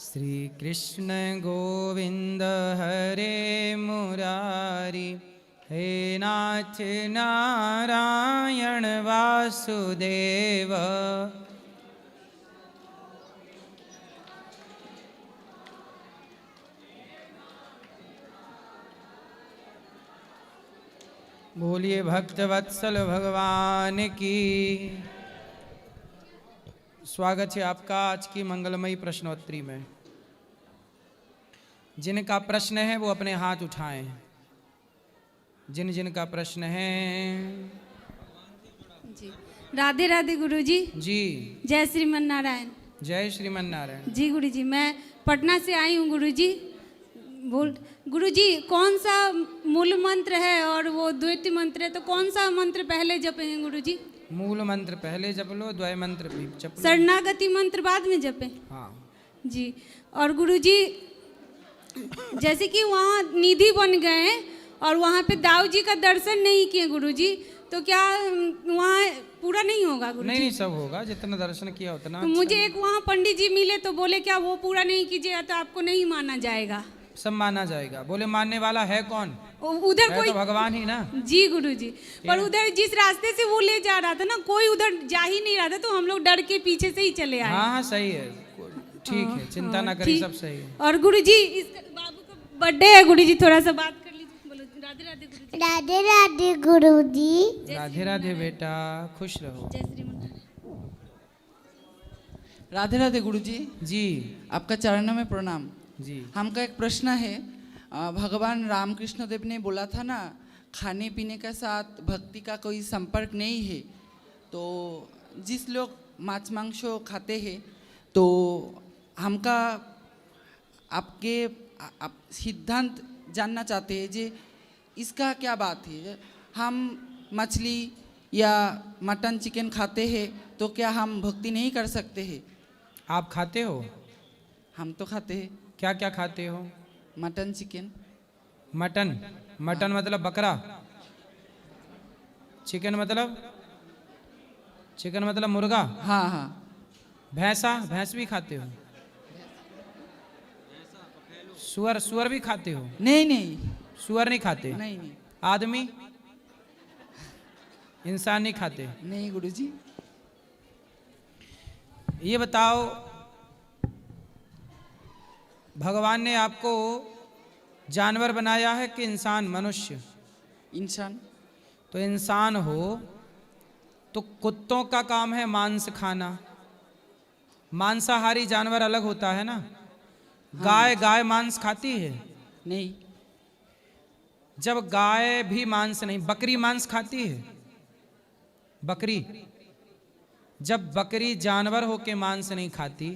श्री कृष्ण गोविंद हरे मुरारी, हे नाथ नारायण वासुदेव। बोलिए भक्तवत्सल भगवान की। स्वागत है आपका आज की मंगलमयी प्रश्नोत्तरी में। जिनका प्रश्न है वो अपने हाथ उठाएं। जिन जिन का प्रश्न है। जी राधे राधे गुरु जी। जी जय श्रीमन नारायण। जय श्रीमन नारायण। जी गुरु जी, मैं पटना से आई हूँ गुरु जी। गुरु जी, कौन सा मूल मंत्र है और वो द्वितीय मंत्र है, तो कौन सा मंत्र पहले जपें गुरु जी? मूल मंत्र पहले जप लो, द्वय मंत्र भी जप लो। शरणागति मंत्र बाद में जपें? हाँ जी। और गुरु जी, जैसे कि वहाँ निधि बन गए हैं और वहाँ पे दाऊ जी का दर्शन नहीं किए गुरु जी, तो क्या वहाँ पूरा नहीं होगा गुरु जी? नहीं, सब होगा, जितना दर्शन किया उतना। तो अच्छा। मुझे एक वहाँ पंडित जी मिले तो बोले क्या वो पूरा नहीं कीजिएगा तो आपको नहीं माना जाएगा? सब माना जाएगा। बोले मानने वाला है कौन? उधर है कोई तो भगवान ही ना। जी गुरु जी, पर उधर जिस रास्ते से वो ले जा रहा था ना, कोई उधर जा ही नहीं रहा था, तो हम लोग डर के पीछे से ही चले आए। हाँ हाँ सही है, ठीक है, चिंता ना करिए, सब सही है। और गुरु जी, इस बाबू का बर्थडे है गुरु जी, थोड़ा सा बात कर लीजिए। बोलो राधे राधे गुरु जी। राधे राधे गुरु जी। राधे राधे बेटा, खुश रहो। जय श्रीमन। राधे राधे गुरु जी। जी आपका चरणों में प्रणाम जी। हमका एक प्रश्न है। भगवान रामकृष्ण देव ने बोला था ना, खाने पीने के साथ भक्ति का कोई संपर्क नहीं है। तो जिस लोग मांस मांस खाते हैं, तो हमका आपके आप सिद्धांत जानना चाहते हैं जे इसका क्या बात है। हम मछली या मटन चिकन खाते हैं तो क्या हम भक्ति नहीं कर सकते हैं? आप खाते हो? हम तो खाते हैं। क्या क्या खाते हो? Mutton chicken. मटन? मटन मतलब बकरा? चिकन मतलब मुर्गा? हाँ हाँ। भैंस भी खाते हो? सुअर भी खाते हो? नहीं नहीं सुअर नहीं खाते? नहीं नहीं आदमी इंसान नहीं खाते? नहीं गुरुजी। ये बताओ, भगवान ने आपको जानवर बनाया है कि इंसान मनुष्य? इंसान। तो इंसान हो तो कुत्तों का काम है मांस खाना। मांसाहारी जानवर अलग होता है ना। हाँ। गाय मांस खाती है? नहीं। जब गाय भी मांस नहीं, बकरी मांस खाती है? बकरी, जब बकरी जानवर होके मांस नहीं खाती,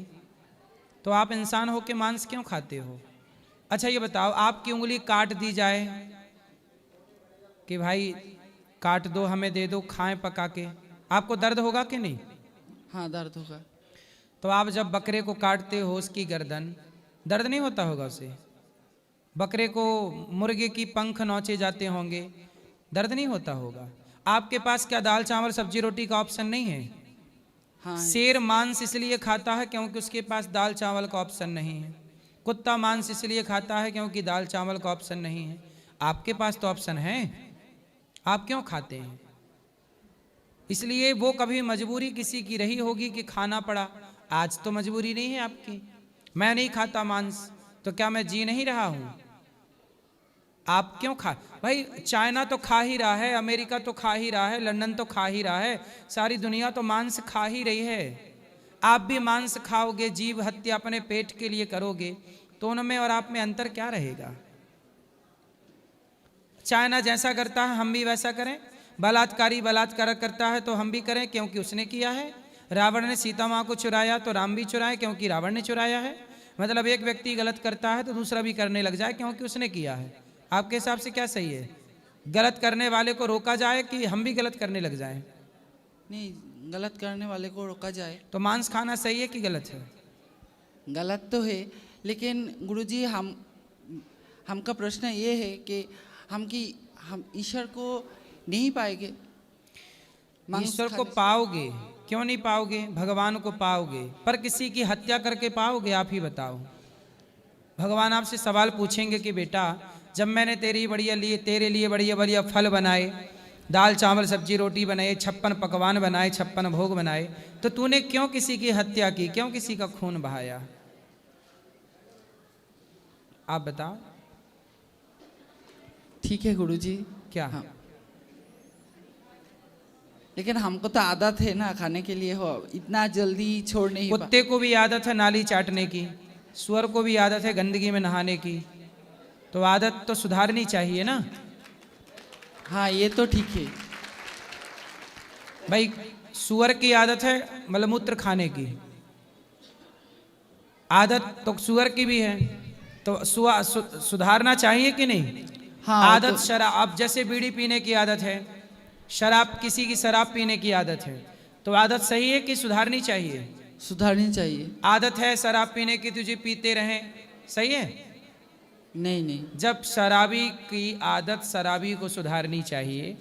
तो आप इंसान होके मांस क्यों खाते हो? अच्छा ये बताओ, आपकी उंगली काट दी जाए कि भाई काट दो, हमें दे दो, खाएं पका के, आपको दर्द होगा कि नहीं? हाँ दर्द होगा। तो आप जब बकरे को काटते हो उसकी गर्दन, दर्द नहीं होता होगा उसे? बकरे को मुर्गे की पंख नोचे जाते होंगे, दर्द नहीं होता होगा? आपके पास क्या दाल चावल सब्जी रोटी का ऑप्शन नहीं है? हाँ। शेर मांस इसलिए खाता है क्योंकि उसके पास दाल चावल का ऑप्शन नहीं है। कुत्ता मांस इसलिए खाता है क्योंकि दाल चावल का ऑप्शन नहीं है। आपके पास तो ऑप्शन है, आप क्यों खाते हैं? इसलिए वो कभी मजबूरी किसी की रही होगी कि खाना पड़ा। आज तो मजबूरी नहीं है आपकी। मैं नहीं खाता मांस तो क्या मैं जी नहीं रहा हूं? आप क्यों खा? भाई चाइना तो खा ही रहा है, अमेरिका तो खा ही रहा है, लंदन तो खा ही रहा है, सारी दुनिया तो मांस खा ही रही है। आप भी मांस खाओगे, जीव हत्या अपने पेट के लिए करोगे, तो उनमें और आप में अंतर क्या रहेगा? चाइना जैसा करता है हम भी वैसा करें। बलात्कारी बलात्कार करता है तो हम भी करें क्योंकि उसने किया है। रावण ने सीता माँ को चुराया तो राम भी चुराए क्योंकि रावण ने चुराया है। मतलब एक व्यक्ति गलत करता है तो दूसरा भी करने लग जाए क्योंकि उसने किया है। आपके हिसाब से क्या सही है? गलत करने वाले को रोका जाए कि हम भी गलत करने लग जाएं? नहीं, गलत करने वाले को रोका जाए। तो मांस खाना सही है कि गलत है? गलत तो है, लेकिन गुरुजी हमका प्रश्न ये है कि हम ईश्वर को नहीं पाएंगे। ईश्वर को पाओगे क्यों नहीं पाओगे? भगवान को पाओगे, पर किसी की हत्या करके पाओगे? आप ही बताओ। भगवान आपसे सवाल पूछेंगे कि बेटा, जब मैंने तेरे लिए बढ़िया बढ़िया फल बनाए, दाल चावल सब्जी रोटी बनाए, 56 पकवान बनाए, 56 भोग बनाए, तो तूने क्यों किसी की हत्या की? क्यों किसी का खून बहाया? आप बताओ। ठीक है गुरुजी। क्या? हाँ। लेकिन हमको तो आदत है ना खाने के लिए, हो इतना जल्दी छोड़ नहीं पा। कुत्ते को भी आदत है नाली चाटने की, सुअर को भी आदत है गंदगी में नहाने की, तो आदत तो सुधारनी चाहिए ना। हाँ ये तो ठीक है भाई, सुअर की आदत है मलमूत्र खाने की, आदत तो सुअर की भी है, तो सुधारना चाहिए कि नहीं? हाँ आदत तो, शराब, अब जैसे बीड़ी पीने की आदत है, शराब, किसी की शराब पीने की आदत है, तो आदत सही है कि सुधारनी चाहिए? सुधारनी चाहिए। आदत है शराब पीने की, तुझे पीते रहें, सही है? नहीं नहीं, जब शराबी की आदत शराबी को सुधारनी चाहिए,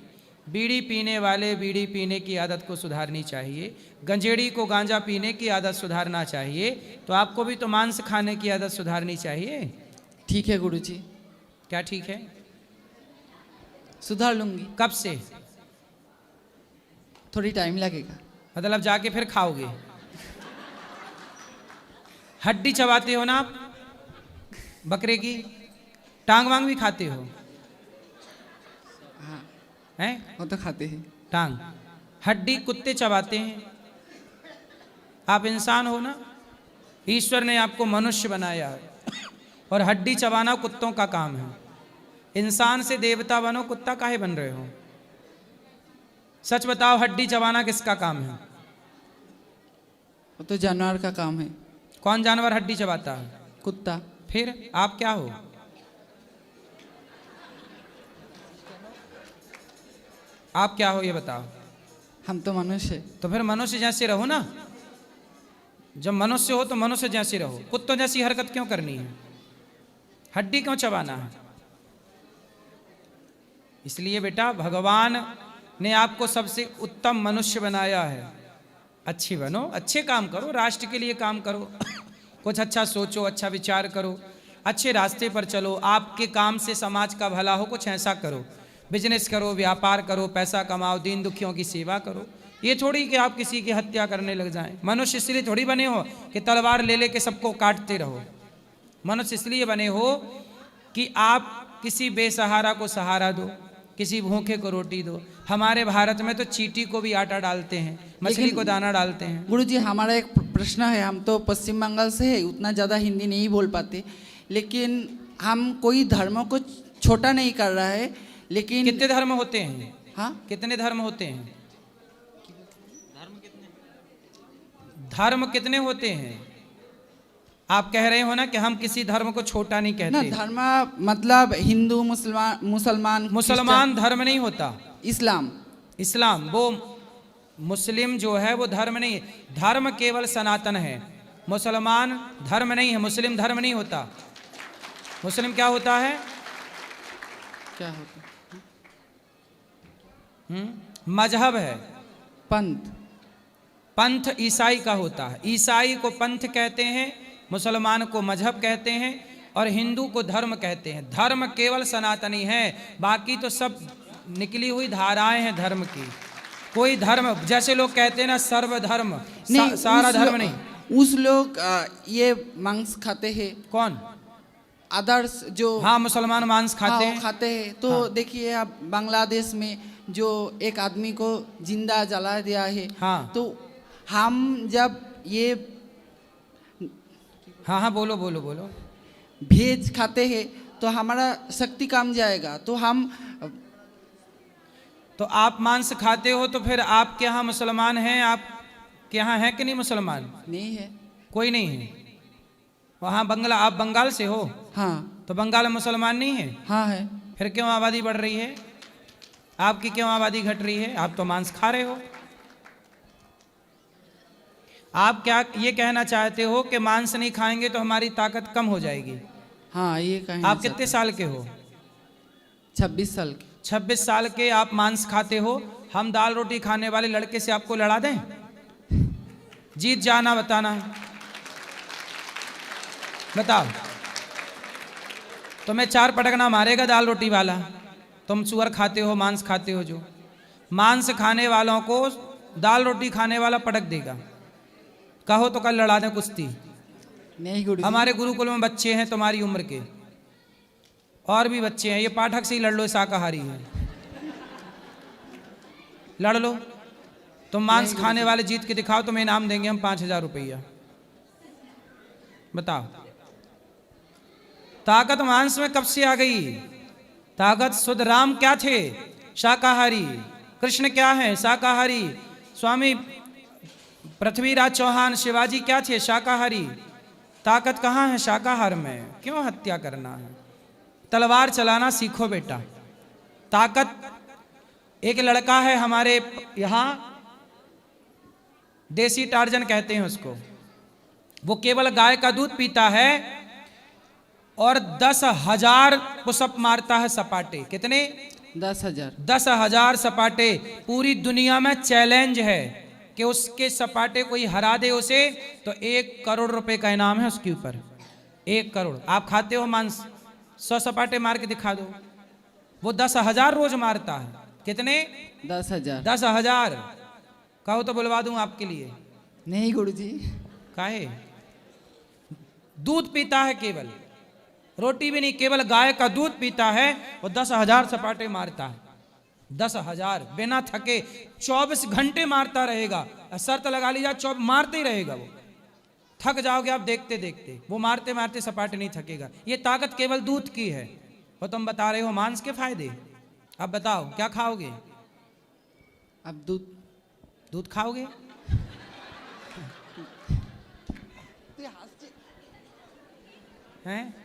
बीड़ी पीने वाले बीड़ी पीने की आदत को सुधारनी चाहिए, गंजेड़ी को गांजा पीने की आदत सुधारना चाहिए, तो आपको भी तो मांस खाने की आदत सुधारनी चाहिए। ठीक है गुरुजी। क्या ठीक है? सुधार लूंगी। कब से? थोड़ी टाइम लगेगा। मतलब जाके फिर खाओगे? हड्डी चबाते हो ना आप बकरे की? टांग वांग भी खाते हो? हाँ हैं? वो तो खाते हैं। टांग, हड्डी कुत्ते चबाते हैं। आप इंसान हो ना, ईश्वर ने आपको मनुष्य बनाया है, और हड्डी चबाना कुत्तों का काम है। इंसान से देवता बनो, कुत्ता काहे बन रहे हो? सच बताओ, हड्डी चबाना किसका काम है? वो तो जानवर का काम है। कौन जानवर हड्डी चबाता है? कुत्ता। फिर आप क्या हो? आप क्या हो ये बताओ? हम तो मनुष्य। तो फिर मनुष्य जैसे रहो ना। जब मनुष्य हो तो मनुष्य जैसे रहो, कुत्तों जैसी हरकत क्यों करनी है? हड्डी क्यों चबाना है? इसलिए बेटा, भगवान ने आपको सबसे उत्तम मनुष्य बनाया है। अच्छी बनो, अच्छे काम करो, राष्ट्र के लिए काम करो, कुछ अच्छा सोचो, अच्छा विचार करो, अच्छे रास्ते पर चलो, आपके काम से समाज का भला हो, कुछ ऐसा करो, बिजनेस करो, व्यापार करो, पैसा कमाओ, दीन दुखियों की सेवा करो। ये थोड़ी कि आप किसी की हत्या करने लग जाएं। मनुष्य इसलिए थोड़ी बने हो कि तलवार ले लेके सबको काटते रहो। मनुष्य इसलिए बने हो कि आप किसी बेसहारा को सहारा दो, किसी भूखे को रोटी दो। हमारे भारत में तो चींटी को भी आटा डालते हैं, मछली को दाना डालते हैं। गुरुजी, हमारा एक प्रश्न है। हम तो पश्चिम बंगाल से है, उतना ज़्यादा हिंदी नहीं बोल पाते, लेकिन हम कोई धर्म को छोटा नहीं कर रहा है, लेकिन कितने धर्म होते हैं? हाँ, कितने धर्म होते हैं? धर्म कितने होते हैं? आप कह रहे हो ना कि हम किसी धर्म को छोटा नहीं ना कहते। धर्म मतलब हिंदू, मुसलमान मुसलमान धर्म नहीं होता। इस्लाम। इस्लाम, वो मुस्लिम जो है वो धर्म नहीं है। धर्म केवल सनातन है, मुसलमान धर्म नहीं है। मुस्लिम धर्म नहीं होता। मुस्लिम क्या होता है? क्या होता? मजहब है। पंथ। पंथ ईसाई का होता है। ईसाई को पंथ कहते हैं, मुसलमान को मजहब कहते हैं, और हिंदू को धर्म कहते हैं। धर्म केवल सनातनी है, बाकी तो सब निकली हुई धाराएं हैं धर्म की। कोई धर्म, जैसे लोग कहते हैं ना सर्वधर्म, सारा धर्म नहीं। उस लोग ये मांस खाते हैं। कौन? अदर्स जो, हाँ, मुसलमान मांस खाते हैं। खाते हैं। तो हाँ। देखिए आप बांग्लादेश में जो एक आदमी को जिंदा जला दिया है। हाँ। तो हम जब ये हाँ हाँ, बोलो बोलो बोलो। भेज खाते हैं तो हमारा शक्ति कम जाएगा। तो हम, तो आप मांस खाते हो तो फिर आपके यहाँ मुसलमान हैं? आपके यहाँ है कि नहीं मुसलमान? नहीं है। कोई नहीं है वहाँ। बंगला, आप बंगाल से हो? हाँ। तो बंगाल में मुसलमान नहीं है? हाँ है। फिर क्यों आबादी बढ़ रही है? आपकी क्यों आबादी घट रही है? आप तो मांस खा रहे हो। आप क्या ये कहना चाहते हो कि मांस नहीं खाएंगे तो हमारी ताकत कम हो जाएगी? हाँ, ये कहें। आप कितने साल के हो? 26 साल के। 26 साल के आप मांस खाते हो। हम दाल रोटी खाने वाले लड़के से आपको लड़ा दें? जीत जाना बताना है, बताओ। तुम्हें 4 पटकना मारेगा दाल रोटी वाला। तुम सुअर खाते हो, मांस खाते हो, जो मांस खाने वालों को दाल रोटी खाने वाला पटक देगा। कहो तो कल लड़ा दें कुश्ती। नहीं गुरुजी। हमारे गुरुकुल में बच्चे हैं तुम्हारी उम्र के, और भी बच्चे हैं, ये पाठक से ही लड़ लो, शाकाहारी है, लड़ लो। तुम मांस खाने वाले जीत के दिखाओ, तुम्हें इनाम देंगे हम 5000 रुपया। बताओ, ताकत मांस में कब से आ गई? ताकत शुद्ध राम क्या थे? शाकाहारी। कृष्ण क्या है? शाकाहारी। स्वामी पृथ्वीराज चौहान शिवाजी क्या थे? शाकाहारी। ताकत कहाँ है? शाकाहार में। क्यों हत्या करना है? तलवार चलाना सीखो बेटा। ताकत, एक लड़का है हमारे यहाँ, देसी टार्जन कहते हैं उसको, वो केवल गाय का दूध पीता है और 10,000 पुशअप मारता है सपाटे। कितने? 10,000। 10,000 सपाटे। पूरी दुनिया में चैलेंज है कि उसके सपाटे कोई हरा दे उसे तो 1 करोड़ रुपए का इनाम है उसके ऊपर। 1 करोड़। आप खाते हो मांस, 100 सपाटे मार के दिखा दो। वो 10,000 रोज मारता है। कितने? 10,000। 10,000। कहो तो बुलवा दूं आपके लिए। नहीं गुरुजी। काहे? दूध पीता है केवल, रोटी भी नहीं, केवल गाय का दूध पीता है, वो 10,000 सपाटे मारता है। 10,000 बिना थके 24 घंटे मारता रहेगा। शर्त लगा लीजिए 24 मारते ही रहेगा। वो थक जाओगे आप देखते देखते, वो मारते मारते सपाटे नहीं थकेगा। ये ताकत केवल दूध की है। और तुम बता रहे हो मांस के फायदे। अब बताओ क्या खाओगे? अब दूध। दूध खाओगे? हैं?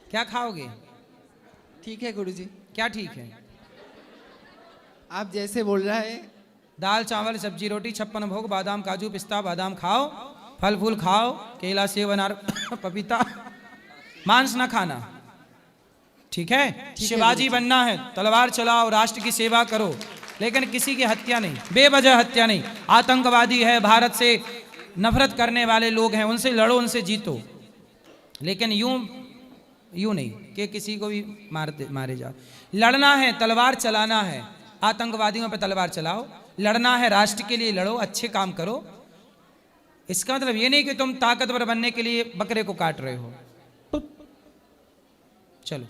क्या खाओगे? ठीक है गुरुजी। क्या ठीक है? आप जैसे बोल रहा है। दाल चावल सब्जी रोटी 56 भोग, बादाम काजू पिस्ता बादाम खाओ, फल फूल खाओ, केला सेब अनार पपीता, मांस ना खाना। ठीक है? शिवाजी बनना है, तलवार चलाओ, राष्ट्र की सेवा करो, लेकिन किसी की हत्या नहीं, बेवजह हत्या नहीं। आतंकवादी है, भारत से नफरत करने वाले लोग हैं, उनसे लड़ो, उनसे जीतो, लेकिन यूं नहीं कि किसी को भी मारे जाओ। लड़ना है, तलवार चलाना है, आतंकवादियों पर तलवार चलाओ। लड़ना है, राष्ट्र के लिए लड़ो, अच्छे काम करो। इसका मतलब ये नहीं कि तुम ताकतवर बनने के लिए बकरे को काट रहे हो। चलो